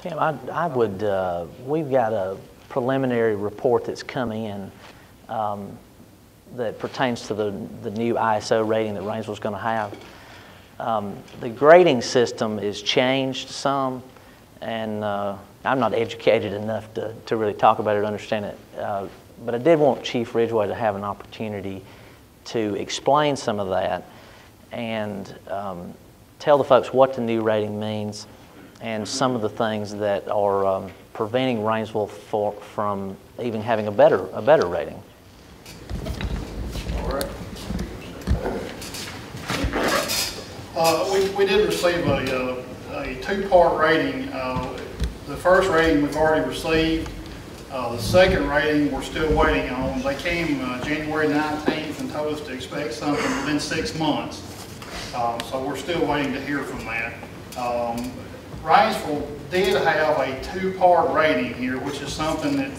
Tim, I would, we've got a preliminary report that's coming in that pertains to the new ISO rating that Rainsville's going to have. The grading system is changed some, and I'm not educated enough to really talk about it or understand it, but I did want Chief Ridgeway to have an opportunity to explain some of that and tell the folks what the new rating means and some of the things that are preventing Rainsville from even having a better rating. All right. We did receive a two-part rating. The first rating we've already received. The second rating we're still waiting on. They came January 19th and told us to expect something within 6 months. So we're still waiting to hear from that. Rainsville did have a two-part rating here, which is something that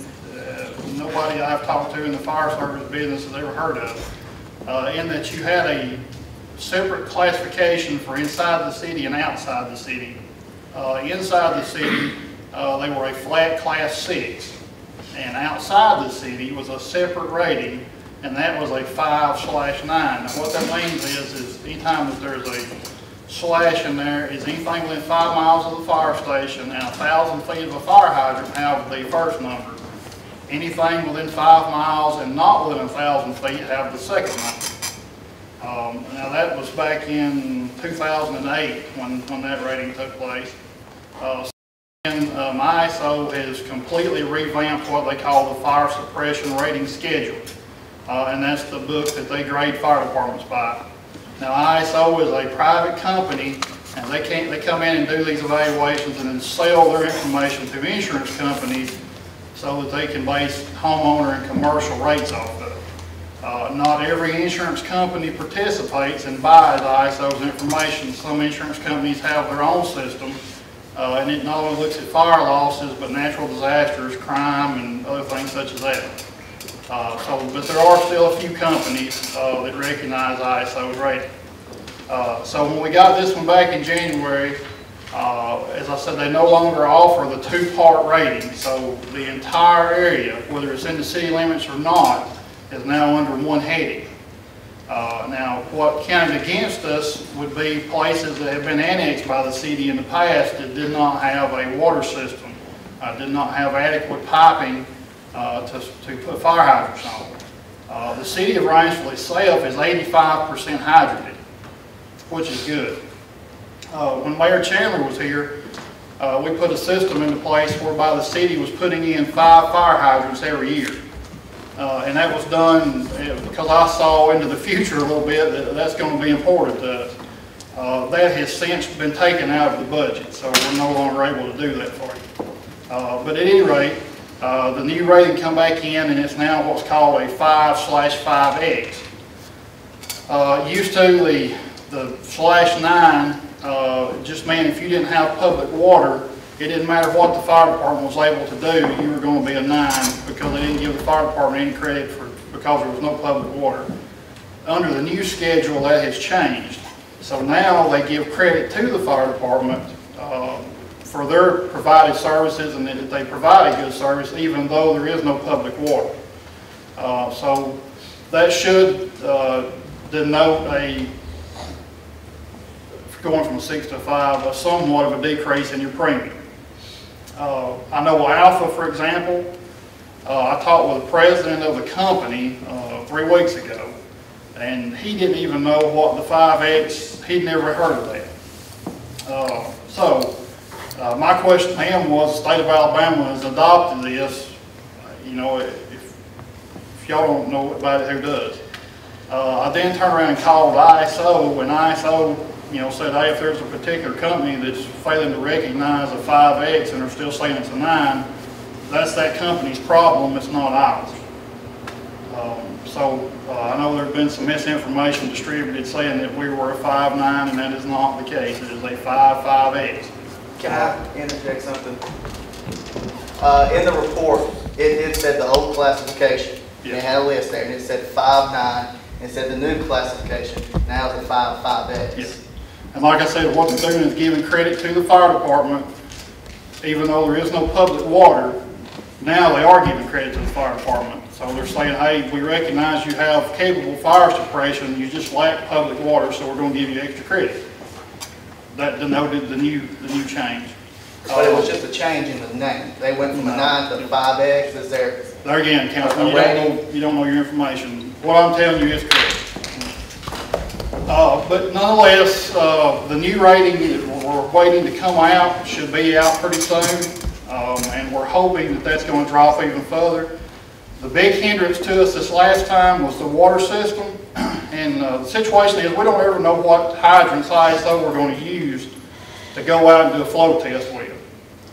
nobody I've talked to in the fire service business has ever heard of, in that you had a separate classification for inside the city and outside the city. Inside the city, they were a flat class 6, and outside the city was a separate rating, and that was a 5/9. Now what that means is anytime that there's a slash in there, is anything within 5 miles of the fire station and 1,000 feet of a fire hydrant have the first number. Anything within 5 miles and not within 1,000 feet have the second number. Now that was back in 2008 when that rating took place. My ISO has completely revamped what they call the fire suppression rating schedule, and that's the book that they grade fire departments by. Now ISO is a private company, and they come in and do these evaluations and then sell their information to insurance companies so that they can base homeowner and commercial rates off of it. Not every insurance company participates and buys ISO's information. Some insurance companies have their own system, and it not only looks at fire losses, but natural disasters, crime, and other things such as that. But there are still a few companies that recognize ISO's rating. So when we got this one back in January, as I said, they no longer offer the two-part rating. So the entire area, whether it's in the city limits or not, is now under one heading. Now, what counted against us would be places that have been annexed by the city in the past that did not have a water system, did not have adequate piping to put fire hydrants on. The city of Rainsville itself is 85% hydrated, which is good. When Mayor Chandler was here, we put a system into place whereby the city was putting in 5 fire hydrants every year. And that was done because I saw into the future a little bit that that's going to be important to us. That has since been taken out of the budget, so we're no longer able to do that for you. But at any rate, the new rating come back in, and it's now what's called a 5/5X. Used to the /9 just meant if you didn't have public water, it didn't matter what the fire department was able to do, you were going to be a 9 because they didn't give the fire department any credit because there was no public water. Under the new schedule, that has changed. So now they give credit to the fire department for their provided services, and that they provide a good service even though there is no public water. So that should denote going from a 6 to a 5, somewhat of a decrease in your premium. I know Alpha, for example, I talked with the president of the company 3 weeks ago, and he didn't even know what the 5X, he'd never heard of that. My question to him was, the state of Alabama has adopted this, you know, if y'all don't know about it, who does? I then turned around and called ISO, and ISO, you know, said, hey, if there's a particular company that's failing to recognize a 5X and they're still saying it's a 9, that's that company's problem, it's not ours. I know there's been some misinformation distributed saying that we were a 5/9, and that is not the case. It is a 5/5X. Can I interject something? In the report, it said the old classification. Yes. It had a list there, and it said 5/9, and it said the new classification now is a 5/5X. Yes. And like I said, what they're doing is giving credit to the fire department even though there is no public water, now they are giving credit to the fire department. So they're saying, hey, we recognize you have capable fire suppression, you just lack public water, so we're going to give you extra credit. That denoted the new change. But it was just a change in the name. They went from a 9 to 5X. Is there? There again, Councilman, you don't know your information. What I'm telling you is correct. But nonetheless, the new rating that we're waiting to come out should be out pretty soon, and we're hoping that that's going to drop even further. The big hindrance to us this last time was the water system, and the situation is we don't ever know what hydrants ISO we're going to use to go out and do a flow test with.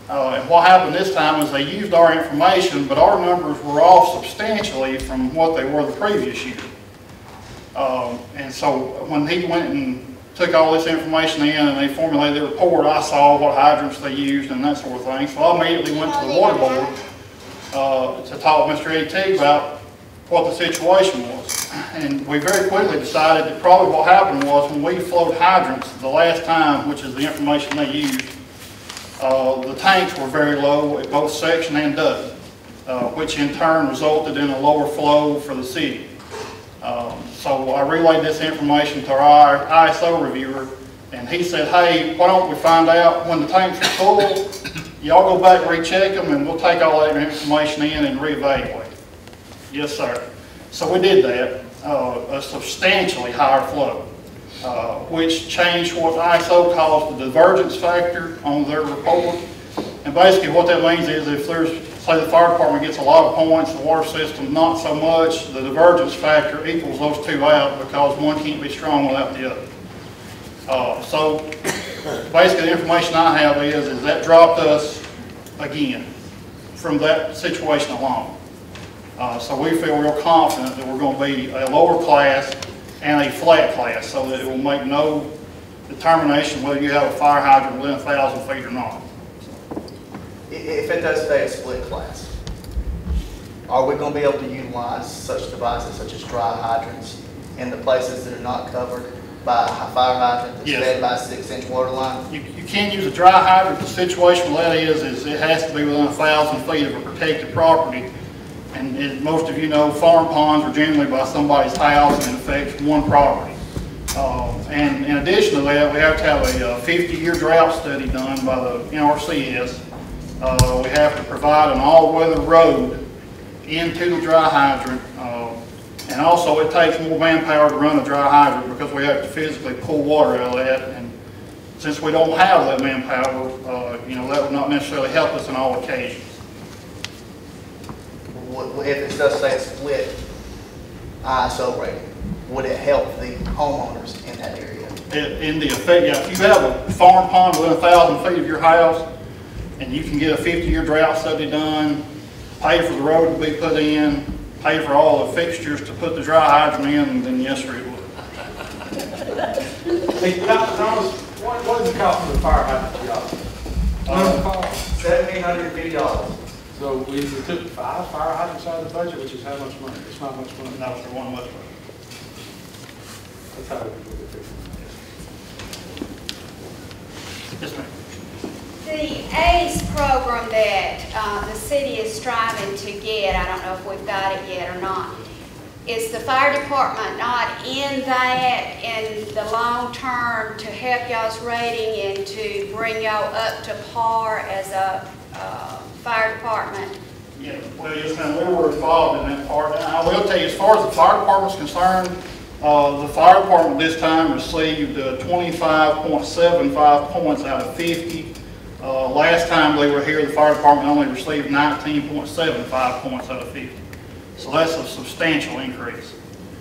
And what happened this time is they used our information, but our numbers were off substantially from what they were the previous year. And so when he went and took all this information in and they formulated the report, I saw what hydrants they used and that sort of thing. So I immediately went to the water board to talk to Mr. E.T. about what the situation was. And we very quickly decided that probably what happened was when we flowed hydrants the last time, which is the information they used, the tanks were very low at both section and duct, which in turn resulted in a lower flow for the city. So I relayed this information to our ISO reviewer, and he said, hey, why don't we find out when the tanks are full, y'all go back and recheck them, and we'll take all that information in and reevaluate. Yes, sir. So we did that, a substantially higher flow, which changed what ISO calls the divergence factor on their report. And basically what that means is if there's, say the fire department gets a lot of points, the water system not so much, the divergence factor equals those two out because one can't be strong without the other. So basically the information I have is that dropped us again from that situation alone. So we feel real confident that we're going to be a lower class and a flat class so that it will make no determination whether you have a fire hydrant within 1,000 feet or not. If it does stay a split class, are we going to be able to utilize such devices such as dry hydrants in the places that are not covered by a fire hydrant that's fed by a 6-inch water line? You can use a dry hydrant. The situation with that is it has to be within 1,000 feet of a protected property. And as most of you know, farm ponds are generally by somebody's house and it affects one property. And in addition to that, we have to have a 50-year drought study done by the NRCS. We have to provide an all-weather road into the dry hydrant. And also it takes more manpower to run a dry hydrant because we have to physically pull water out of that. And since we don't have that manpower, that would not necessarily help us in all occasions. If it does say a split ISO rating, would it help the homeowners in that area? In the effect, yeah, if you have a farm pond within 1,000 feet of your house and you can get a 50-year drought study done, pay for the road to be put in, pay for all the fixtures to put the dry hydrant in, then yes, sir, it would. Hey, Thomas, what is the cost of the fire hydrant job? $1,750. So we took 5 fire hydrants out of the budget, which is how much money? It's not much money. No, for one much. That's how we do it. Yes, ma'am. The ACE program that the city is striving to get, I don't know if we've got it yet or not, is the fire department not in that in the long term to help y'all's rating and to bring y'all up to par as a fire department? Yeah, well, yes, ma'am, we were involved in that part. And I will tell you, as far as the fire department's concerned, the fire department this time received 25.75 points out of 50. Last time they were here, the fire department only received 19.75 points out of 50. So that's a substantial increase.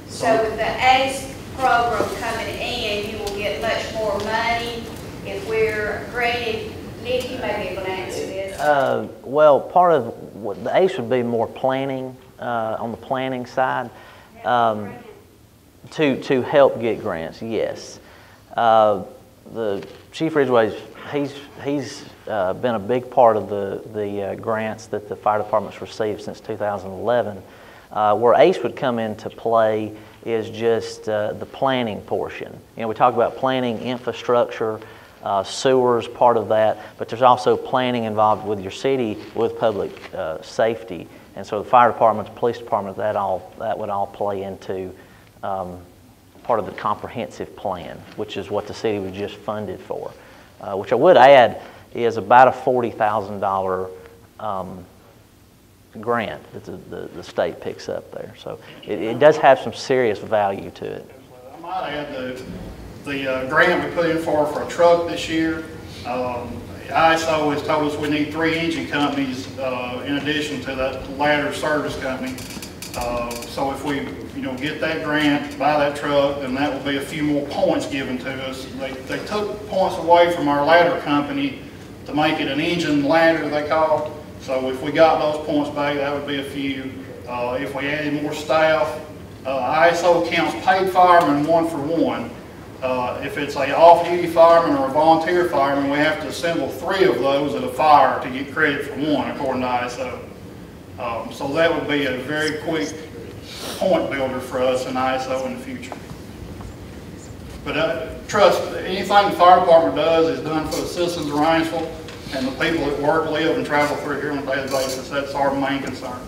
So with the ACE program coming in, you will get much more money if we're graded. Nick, you may be able to answer this. Well, part of what the ACE would be more planning, on the planning side, to help get grants, yes. The Chief Ridgeway, he's been a big part of the grants that the fire department's received since 2011. Where ACE would come into play is just the planning portion. We talk about planning infrastructure, Sewer is part of that, but there's also planning involved with your city with public safety. And so the fire department, the police department, that would all play into part of the comprehensive plan, which is what the city was just funded for. Which I would add is about a $40,000 grant that the state picks up there. So it does have some serious value to it. I might add the grant we put in for a truck this year. ISO has told us we need 3 engine companies in addition to that ladder service company. So if we, get that grant, buy that truck, then that will be a few more points given to us. They took points away from our ladder company to make it an engine ladder, they call it. So if we got those points back, that would be a few. If we added more staff, ISO counts paid firemen 1 for 1. If it's an off-duty fireman or a volunteer fireman, we have to assemble 3 of those at a fire to get credit for 1, according to ISO. So that would be a very quick point builder for us in ISO in the future. But trust, anything the fire department does is done for the citizens of Rainsville and the people that work, live, and travel through here on a daily basis. That's our main concern.